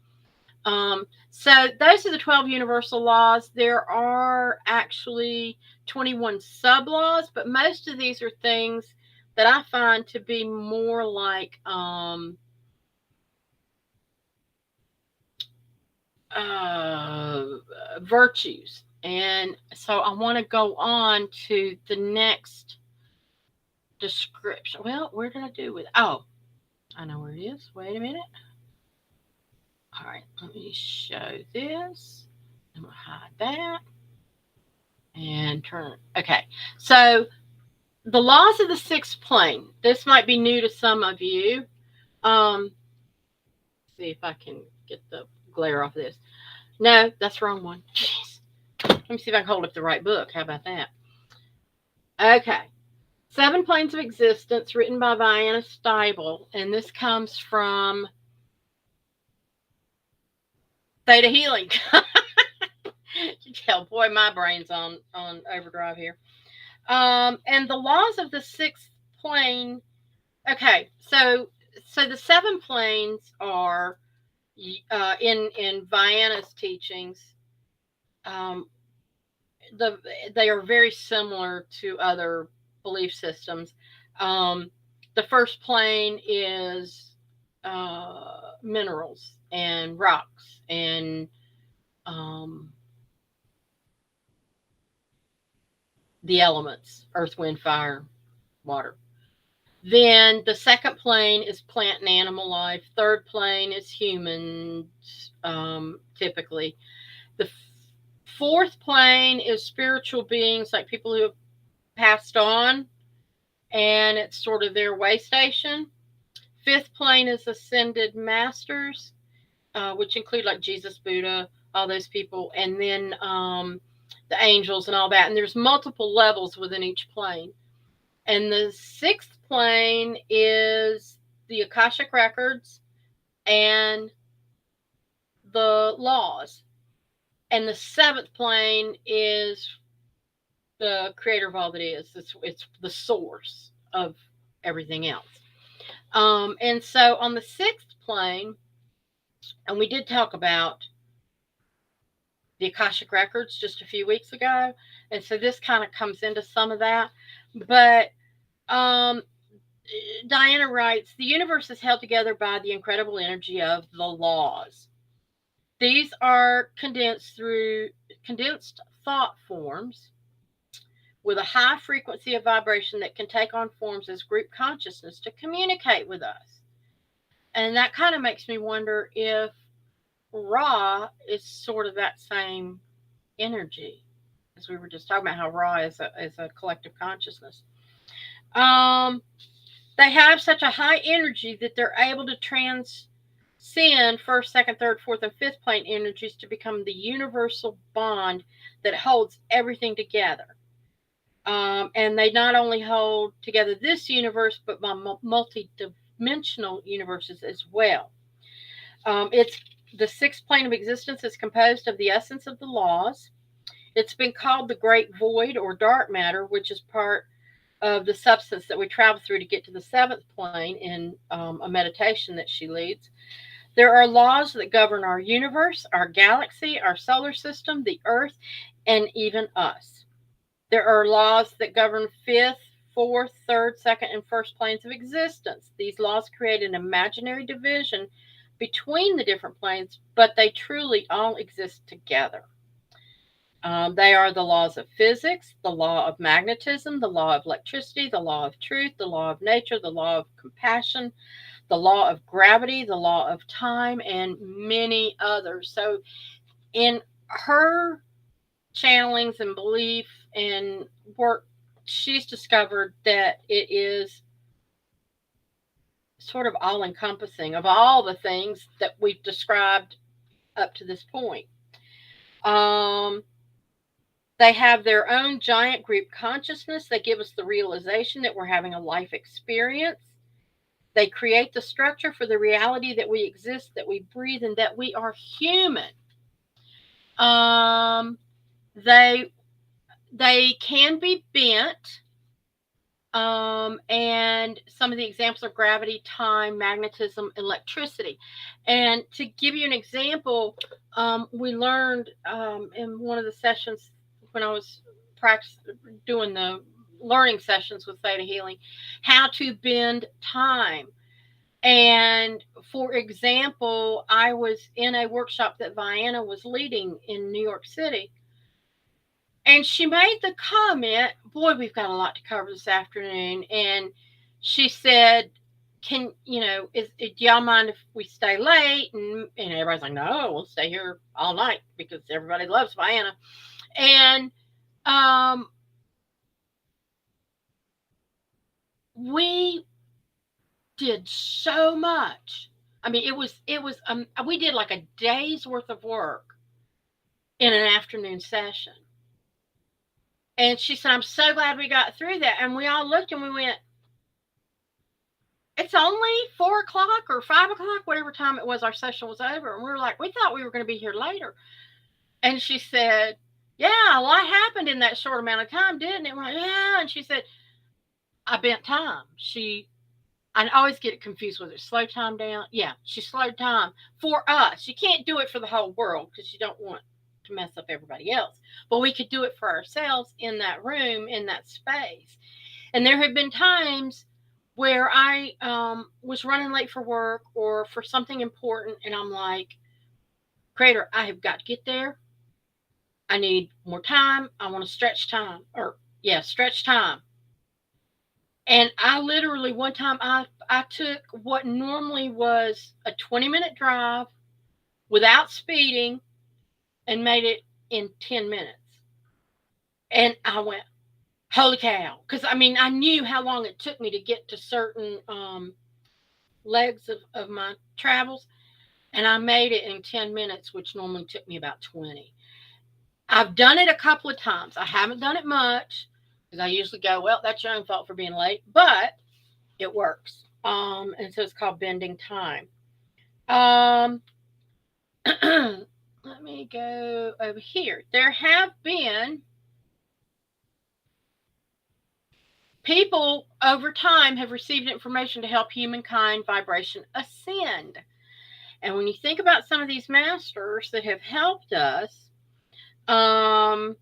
So those are the 12 universal laws. There are actually 21 sub laws, but most of these are things that I find to be more like uh, virtues. And so I want to go on to the next description. Well, where did I do with? Oh, I know where it is. Wait a minute. All right, let me show this. I'm gonna hide that and turn it. Okay, so the laws of the sixth plane. This might be new to some of you. See if I can get the glare off of this. No, that's the wrong one. Jeez. Let me see if I can hold up the right book. How about that? Okay. Seven Planes of Existence, written by Vienna Steibel, and this comes from Theta Healing. You tell, boy, my brain's on overdrive here. And the laws of the sixth plane. Okay, so the seven planes are in Vienna's teachings. Um, they are very similar to other belief systems. Um, the first plane is minerals and rocks and um, the elements: earth, wind, fire, water. Then the second plane is plant and animal life. Third plane is humans, typically. The fourth plane is spiritual beings, like people who have passed on, and it's sort of their way station. Fifth plane is ascended masters, which include like Jesus, Buddha, all those people, and then the angels and all that. And there's multiple levels within each plane. And the sixth plane is the Akashic records and the laws. And the seventh plane is the creator of all that is. It's the source of everything else. And so on the sixth plane, and we did talk about the Akashic records just a few weeks ago, and so this kind of comes into some of that. But um, Diana writes, the universe is held together by the incredible energy of the laws. These are condensed through condensed thought forms with a high frequency of vibration that can take on forms as group consciousness to communicate with us. And that kind of makes me wonder if Ra is sort of that same energy, as we were just talking about how Ra is a collective consciousness. Um, they have such a high energy that they're able to transcend first, second, third, fourth, and fifth plane energies to become the universal bond that holds everything together. And they not only hold together this universe, but multi-dimensional universes as well. It's the sixth plane of existence is composed of the essence of the laws. It's been called the great void or dark matter, which is part of the substance that we travel through to get to the seventh plane in a meditation that she leads. There are laws that govern our universe, our galaxy, our solar system, the earth, and even us. There are laws that govern fifth, fourth, third, second, and first planes of existence. These laws create an imaginary division between the different planes, but they truly all exist together. They are the laws of physics, the law of magnetism, the law of electricity, the law of truth, the law of nature, the law of compassion, the law of gravity, the law of time, and many others. So, in her channelings and belief and work, she's discovered that it is sort of all encompassing of all the things that we've described up to this point. Um, they have their own giant group consciousness. They give us the realization that we're having a life experience. They create the structure for the reality that we exist, that we breathe, and that we are human. Um, they they can be bent, and some of the examples are gravity, time, magnetism, electricity. And to give you an example, we learned in one of the sessions when I was practicing doing the learning sessions with Theta Healing how to bend time. And for example, I was in a workshop that Vienna was leading in New York City, and she made the comment, boy, we've got a lot to cover this afternoon. And she said, can, do y'all mind if we stay late? And everybody's like, no, we'll stay here all night because everybody loves Vienna. And um, we did so much. I mean, we did like a day's worth of work in an afternoon session. And she said, I'm so glad we got through that. And we all looked and we went, it's only 4 o'clock or 5 o'clock, whatever time it was our session was over. And we were like, we thought we were going to be here later. And she said, yeah, a lot happened in that short amount of time, didn't it? We're like, yeah. And she said, I bent time. I always get confused with it. Slow time down. Yeah, she slowed time for us. You can't do it for the whole world because you don't want to mess up everybody else. But we could do it for ourselves in that room, in that space. And there have been times where I was running late for work or for something important, and I'm like, Creator, I have got to get there. I need more time. I want to stretch time. Stretch time. And I literally, one time, I took what normally was a 20-minute drive without speeding and made it in 10 minutes. And I went, holy cow. Because, I mean, I knew how long it took me to get to certain legs of my travels. and I made it in 10 minutes, which normally took me about 20. I've done it a couple of times. I haven't done it much because I usually go, well, that's your own fault for being late, but it works. And so it's called bending time. Um, let me go over here. There have been people over time have received information to help humankind vibration ascend. And when you think about some of these masters that have helped us, um,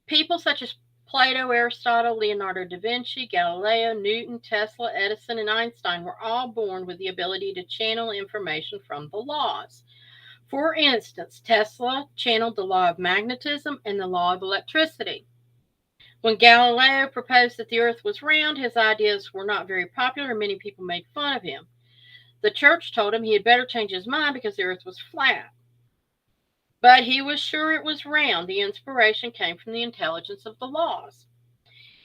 people such as Plato, Aristotle, Leonardo da Vinci, Galileo, Newton, Tesla, Edison, and Einstein were all born with the ability to channel information from the laws. For instance, Tesla channeled the law of magnetism and the law of electricity. When Galileo proposed that the earth was round, his ideas were not very popular and many people made fun of him. The church told him he had better change his mind because the earth was flat. But he was sure it was round. The inspiration came from the intelligence of the laws.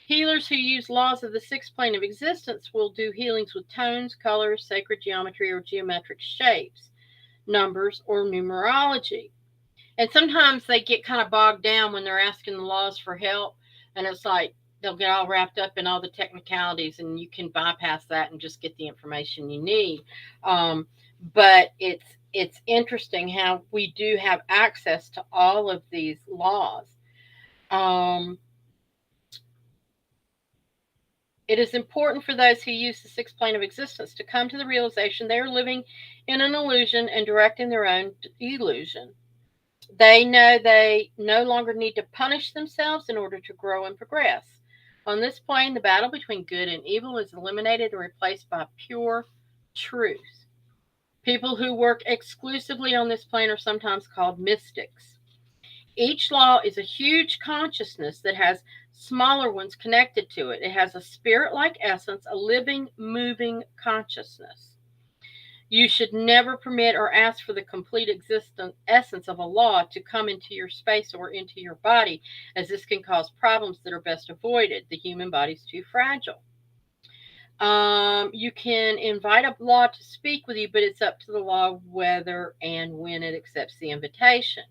Healers who use laws of the sixth plane of existence will do healings with tones, colors, sacred geometry, or geometric shapes, numbers, or numerology. And sometimes they get kind of bogged down when they're asking the laws for help. And it's like they'll get all wrapped up in all the technicalities, and you can bypass that and just get the information you need. Um, but it's interesting how we do have access to all of these laws. Um, it is important for those who use the sixth plane of existence to come to the realization they are living in an illusion and directing their own illusion. They know they no longer need to punish themselves in order to grow and progress. On this plane, the battle between good and evil is eliminated and replaced by pure truth. People who work exclusively on this plane are sometimes called mystics. Each law is a huge consciousness that has smaller ones connected to it. It has a spirit like essence, a living, moving consciousness. You should never permit or ask for the complete existence essence of a law to come into your space or into your body, as this can cause problems that are best avoided. The human body is too fragile. You can invite a law to speak with you, but it's up to the law whether and when it accepts the invitation.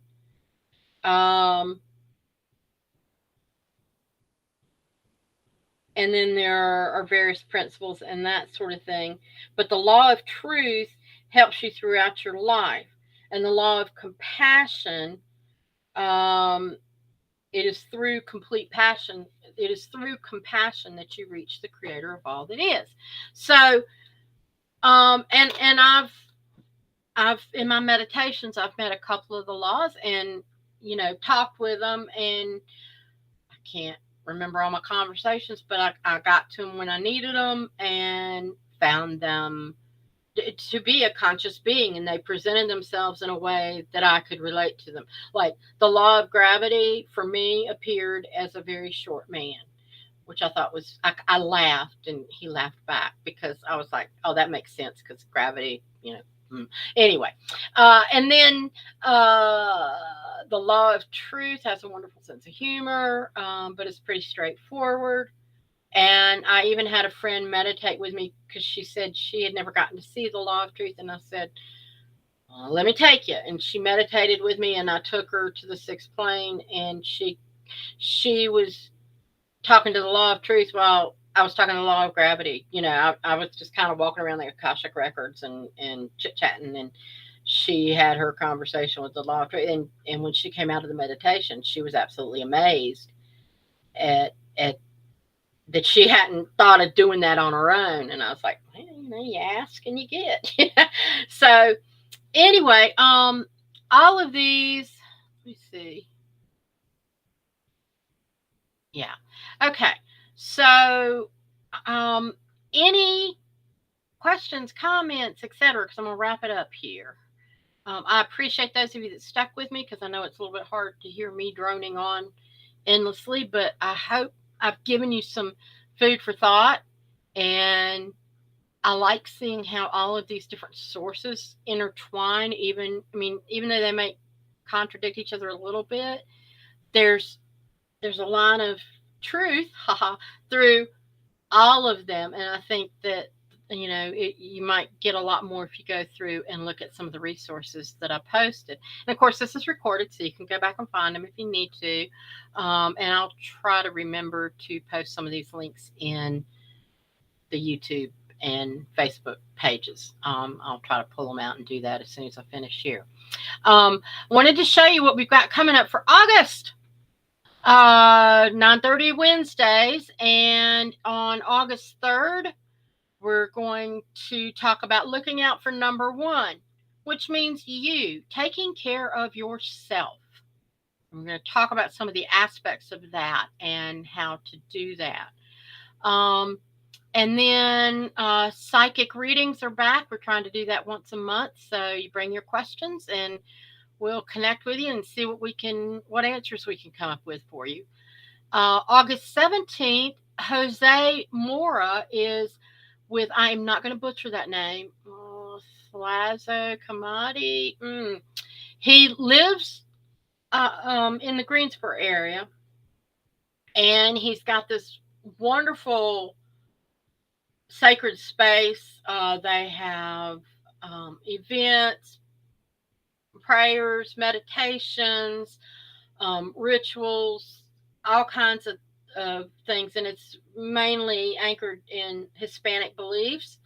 Um, and then there are various principles and that sort of thing. But the law of truth helps you throughout your life. And the law of compassion, um, it is through complete passion. It is through compassion that you reach the creator of all that is. So, and I've in my meditations, I've met a couple of the laws and, talked with them, and I can't remember all my conversations, but I got to them when I needed them and found them to be a conscious being, and they presented themselves in a way that I could relate to them. Like the law of gravity for me appeared as a very short man, which I thought was, I laughed and he laughed back because I was like, oh, that makes sense because gravity. Anyway, and then the law of truth has a wonderful sense of humor, but it's pretty straightforward. And I even had a friend meditate with me because she said she had never gotten to see the law of truth. And I said, well, let me take you. And she meditated with me, and I took her to the sixth plane, and she was talking to the law of truth while I was talking to the law of gravity. I was just kind of walking around the Akashic records and chit chatting, and she had her conversation with the law of truth. And when she came out of the meditation, she was absolutely amazed at that she hadn't thought of doing that on her own. And I was like, well, you ask and you get. So anyway, all of these, let me see. Yeah. Okay. So, any questions, comments, etc. Because I'm gonna wrap it up here. I appreciate those of you that stuck with me because I know it's a little bit hard to hear me droning on endlessly, but I hope I've given you some food for thought. And I like seeing how all of these different sources intertwine, even though they may contradict each other a little bit, there's a line of truth, haha, through all of them. And I think that you might get a lot more if you go through and look at some of the resources that I posted. And of course, this is recorded, so you can go back and find them if you need to. And I'll try to remember to post some of these links in the YouTube and Facebook pages. I'll try to pull them out and do that as soon as I finish here. Wanted to show you what we've got coming up for August. 9:30 Wednesdays, and on August 3rd, we're going to talk about looking out for number one, which means you taking care of yourself. We're going to talk about some of the aspects of that and how to do that. And then psychic readings are back. We're trying to do that once a month. So you bring your questions and we'll connect with you and see what answers we can come up with for you. August 17th, Jose Mora is with, I'm not going to butcher that name, Slazo Kamadi. He lives in the Greensboro area, and he's got this wonderful sacred space. They have events, prayers, meditations, rituals, all kinds of things, and it's mainly anchored in Hispanic beliefs,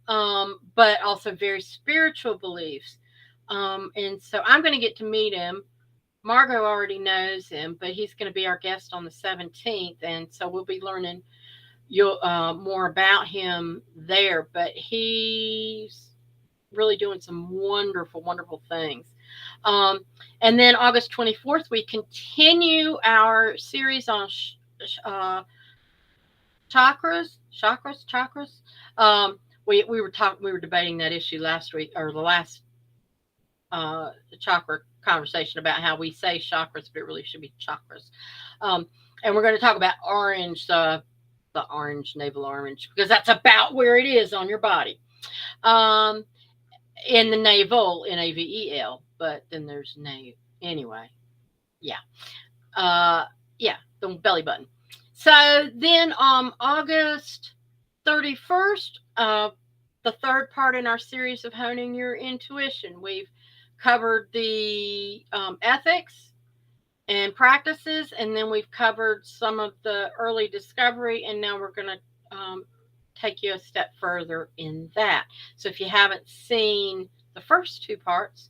but also very spiritual beliefs. And so I'm going to get to meet him. Margot already knows him, but he's going to be our guest on the 17th, and so we'll be learning more about him there. But he's really doing some wonderful, wonderful things. And then August 24th, we continue our series on chakras. We were debating that issue last week, or the last chakra conversation, about how we say chakras, but it really should be chakras. And we're going to talk about orange, the orange, navel orange, because that's about where it is on your body. In the navel, Navel, but then there's anyway. Yeah. The belly button. So then August 31st, the third part in our series of honing your intuition. We've covered the ethics and practices, and then we've covered some of the early discovery, and now we're going to take you a step further in that. So if you haven't seen the first two parts,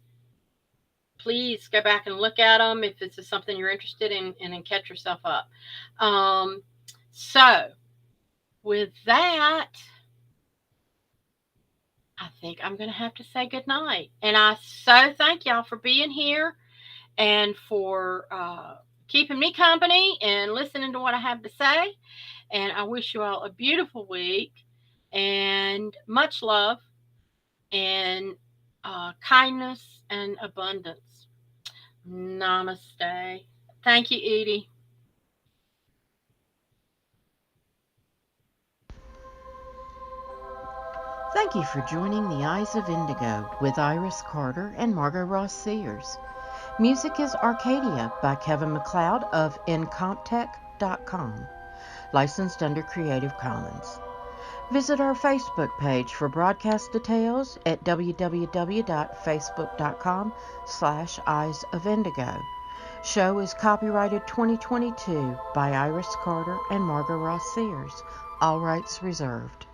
please go back and look at them if this is something you're interested in, and then catch yourself up. So with that, I think I'm going to have to say goodnight. And I so thank y'all for being here and for keeping me company and listening to what I have to say. And I wish you all a beautiful week and much love and kindness and abundance. Namaste. Thank you, Edie. Thank you for joining The Eyes of Indigo with Iris Carter and Margot Ross Sears. Music is Arcadia by Kevin MacLeod of Incomptech.com, licensed under Creative Commons. Visit our Facebook page for broadcast details at www.facebook.com/Eyes of Indigo. Show is copyrighted 2022 by Iris Carter and Margot Ross Sears. All rights reserved.